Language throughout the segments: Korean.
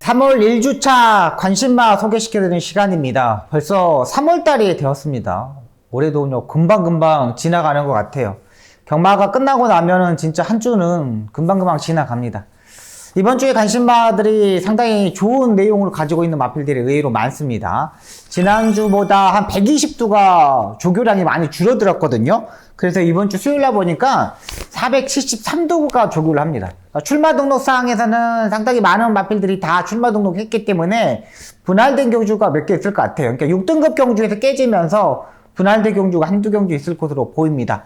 3월 1주차 관심마 소개시켜드리는 시간입니다. 벌써 3월달이 되었습니다. 올해도 금방금방 지나가는 것 같아요. 경마가 끝나고 나면은 진짜 한 주는 금방금방 지나갑니다. 이번 주에 관심마들이 상당히 좋은 내용을 가지고 있는 마필들이 의외로 많습니다. 지난주보다 한 120두가 조교량이 많이 줄어들었거든요. 그래서 이번 주 수요일날 보니까 473두가 조교를 합니다. 출마 등록 사항에서는 상당히 많은 마필들이 다 출마 등록했기 때문에 분할된 경주가 몇 개 있을 것 같아요. 그러니까 6등급 경주에서 깨지면서 분할된 경주가 한두 경주 있을 것으로 보입니다.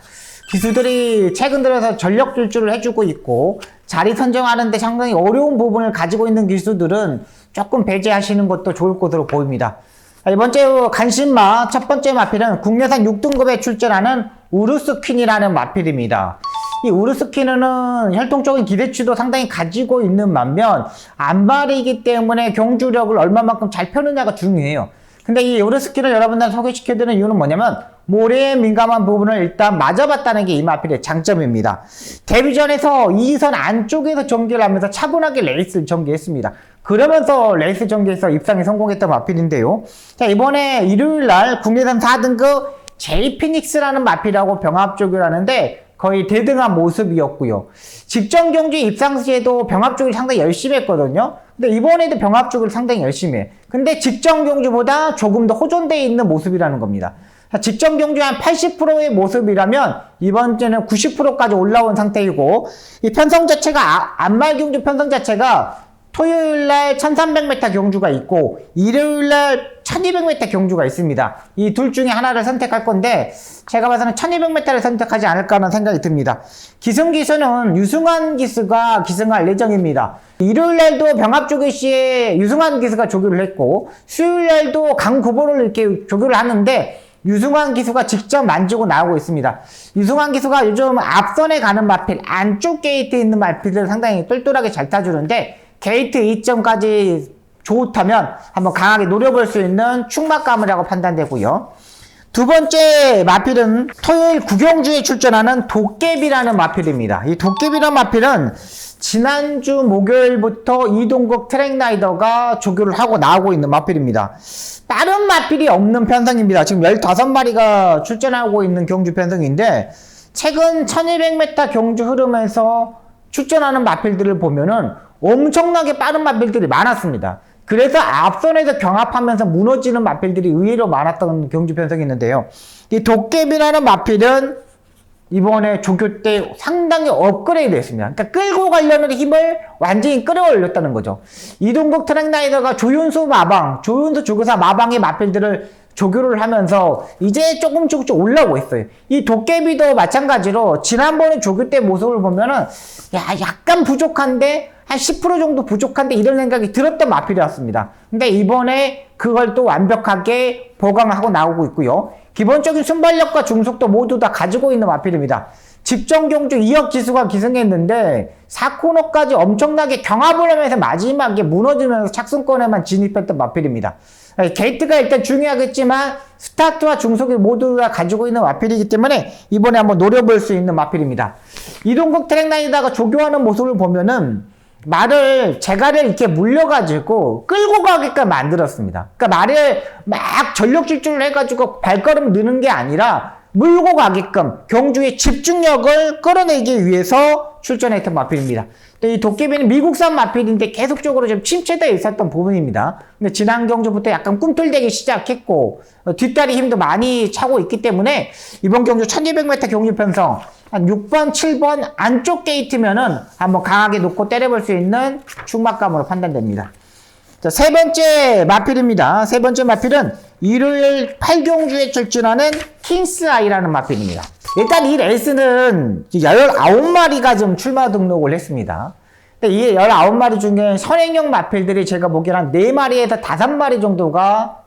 기수들이 최근 들어서 전력 질주를 해주고 있고 자리 선정하는데 상당히 어려운 부분을 가지고 있는 기수들은 조금 배제하시는 것도 좋을 것으로 보입니다. 이번 주 관심마 첫 번째 마필은 국내산 6등급에 출전하는 우르스퀸이라는 마필입니다. 이 우르스퀸은 혈통적인 기대치도 상당히 가지고 있는 반면 안발이기 때문에 경주력을 얼마만큼 잘 펴느냐가 중요해요. 근데 이 우르스퀸을 여러분들 소개시켜드리는 이유는 뭐냐면 모래에 민감한 부분을 일단 맞아봤다는 게 이 마필의 장점입니다. 데뷔전에서 2선 안쪽에서 전개를 하면서 차분하게 레이스를 전개했습니다. 그러면서 레이스 전개에서 입상에 성공했던 마필인데요. 자, 이번에 일요일날 국내산 4등급 제이피닉스라는 마필하고 병합조교를 하는데 거의 대등한 모습이었고요. 직전 경주 입상 시에도 병합조교를 상당히 열심히 했거든요. 근데 이번에도 병합조교를 상당히 열심히 해. 근데 직전 경주보다 조금 더 호전되어 있는 모습이라는 겁니다. 직전 경주 한 80%의 모습이라면 이번 주는 90%까지 올라온 상태이고, 이 편성 자체가 안말 경주 편성 자체가 토요일날 1300m 경주가 있고 일요일날 1200m 경주가 있습니다. 이 둘 중에 하나를 선택할 건데 제가 봐서는 1200m를 선택하지 않을까 하는 생각이 듭니다. 기승기수는 유승환 기수가 기승할 예정입니다. 일요일날도 병합조교 시에 유승환 기수가 조교를 했고 수요일날도 강구보를 이렇게 조교를 하는데 유승환 기수가 직접 만지고 나오고 있습니다. 유승환 기수가 요즘 앞선에 가는 마필, 안쪽 게이트에 있는 마필들을 상당히 똘똘하게 잘 타주는데 게이트 2점까지 좋다면 한번 강하게 노려볼 수 있는 충막감이라고 판단되고요. 두 번째 마필은 토요일 구경주에 출전하는 도깨비라는 마필입니다. 이 도깨비라는 마필은 지난주 목요일부터 이동국 트랙라이더가 조교를 하고 나오고 있는 마필입니다. 다른 마필이 없는 편성입니다. 지금 15마리가 출전하고 있는 경주 편성인데 최근 1200m 경주 흐름에서 출전하는 마필들을 보면은 엄청나게 빠른 마필들이 많았습니다. 그래서 앞선에서 경합하면서 무너지는 마필들이 의외로 많았던 경주 편성이 있는데요. 이 도깨비라는 마필은 이번에 조교 때 상당히 업그레이드 했습니다. 그러니까 끌고 가려는 힘을 완전히 끌어올렸다는 거죠. 이동국 트랙라이더가 조윤수 조교사 마방의 마필들을 조교를 하면서 이제 조금씩 올라오고 있어요. 이 도깨비도 마찬가지로 지난번에 조교 때 모습을 보면은 약간 부족한데 한 10% 정도 부족한데 이런 생각이 들었던 마필이었습니다. 근데 이번에 그걸 또 완벽하게 보강하고 나오고 있고요. 기본적인 순발력과 중속도 모두 다 가지고 있는 마필입니다. 직전 경주 2억 기수가 기승했는데 4코너까지 엄청나게 경합을 하면서 마지막에 무너지면서 착승권에만 진입했던 마필입니다. 게이트가 일단 중요하겠지만 스타트와 중속이 모두 다 가지고 있는 마필이기 때문에 이번에 한번 노려볼 수 있는 마필입니다. 이동국 트랙라이더가 조교하는 모습을 보면은 제가를 이렇게 물려가지고 끌고 가게끔 만들었습니다. 그러니까 말을 막 전력 질주를 해가지고 발걸음 느는 게 아니라 물고 가게끔 경주의 집중력을 끌어내기 위해서 출전했던 마필입니다. 이 도깨비는 미국산 마필인데 계속적으로 좀 침체되어 있었던 부분입니다. 근데 지난 경주부터 약간 꿈틀대기 시작했고 뒷다리 힘도 많이 차고 있기 때문에 이번 경주 1200m 경주 편성 한 6번, 7번 안쪽 게이트면은 한번 강하게 놓고 때려볼 수 있는 충막감으로 판단됩니다. 자, 세 번째 마필입니다. 세 번째 마필은 일요일 8경주에 출전하는 킹스아이라는 마필입니다. 일단 이 레이스는 19마리가 좀 출마 등록을 했습니다. 근데 이 19마리 중에 선행형 마필들이 제가 보기엔 한 4마리에서 5마리 정도가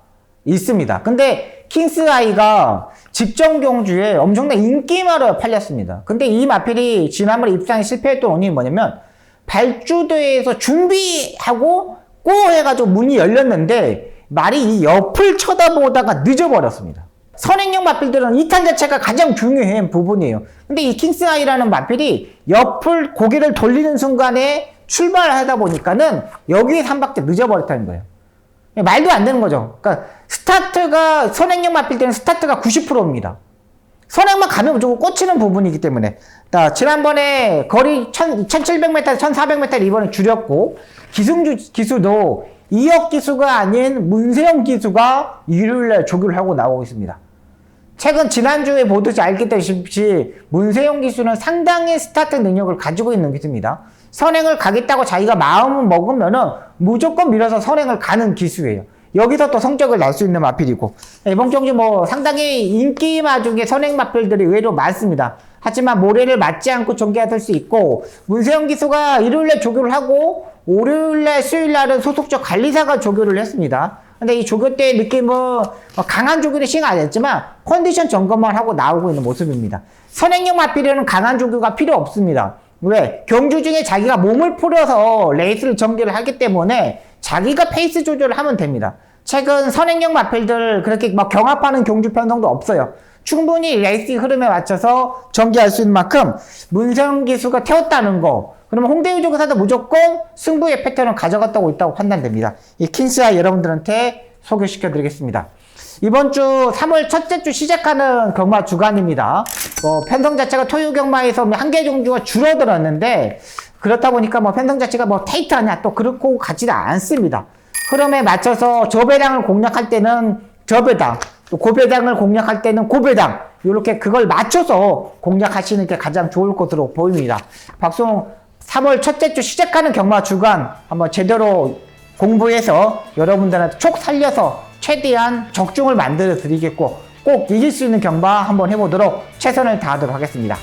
있습니다. 근데 킹스아이가 직전 경주에 엄청난 인기마로 팔렸습니다. 근데 이 마필이 지난번에 입상에 실패했던 원인이 뭐냐면 발주대에서 준비하고 꼬 해가지고 문이 열렸는데 말이 이 옆을 쳐다보다가 늦어버렸습니다. 선행형 마필들은 이탄 자체가 가장 중요한 부분이에요. 근데 이 킹스아이라는 마필이 옆을 고개를 돌리는 순간에 출발하다 보니까는 여기에서 한 박자 늦어버렸다는 거예요. 말도 안 되는 거죠. 그러니까 스타트가 선행력 맞필 때는 스타트가 90%입니다. 선행만 가면 무조건 꽂히는 부분이기 때문에. 지난번에 거리 1700m, 1400m 이번에 줄였고, 기수도 2억 기수가 아닌 문세영 기수가 일요일날 조교를 하고 나오고 있습니다. 지난주에 보듯이 알겠다시피 문세영 기수는 상당히 스타트 능력을 가지고 있는 기수입니다. 선행을 가겠다고 자기가 마음을 먹으면은 무조건 밀어서 선행을 가는 기수예요. 여기서 또 성적을 낼 수 있는 마필이고, 이번 경기 상당히 인기마 중에 선행 마필들이 의외로 많습니다. 하지만 모래를 맞지 않고 전개할 수 있고, 문세영 기수가 일요일날 조교를 하고 월요일날 수요일날은 소속적 관리사가 조교를 했습니다. 근데 이 조교 때 느낌은 강한 조교는 시행 안 했지만 컨디션 점검만 하고 나오고 있는 모습입니다. 선행력 마필에는 강한 조교가 필요 없습니다. 왜? 경주 중에 자기가 몸을 풀어서 레이스를 전개를 하기 때문에 자기가 페이스 조절을 하면 됩니다. 최근 선행력 마필들 그렇게 경합하는 경주 편성도 없어요. 충분히 레이스 흐름에 맞춰서 전개할 수 있는 만큼 문세영 기수가 태웠다는 거, 그러면 홍대유 조교사도 무조건 승부의 패턴을 가져갔다고 있다고 판단됩니다. 이 킨스아 여러분들한테 소개시켜드리겠습니다. 이번 주 3월 첫째 주 시작하는 경마 주간입니다. 편성 자체가 토요 경마에서 한 개 종류가 줄어들었는데, 그렇다 보니까 편성 자체가 타이트하냐, 또 그렇고 같지는 않습니다. 흐름에 맞춰서 저배당을 공략할 때는 저배당, 또 고배당을 공략할 때는 고배당, 이렇게 그걸 맞춰서 공략하시는 게 가장 좋을 것으로 보입니다. 박송 3월 첫째 주 시작하는 경마 주간 한번 제대로 공부해서 여러분들한테 촉 살려서 최대한 적중을 만들어 드리겠고, 꼭 이길 수 있는 경마 한번 해보도록 최선을 다하도록 하겠습니다.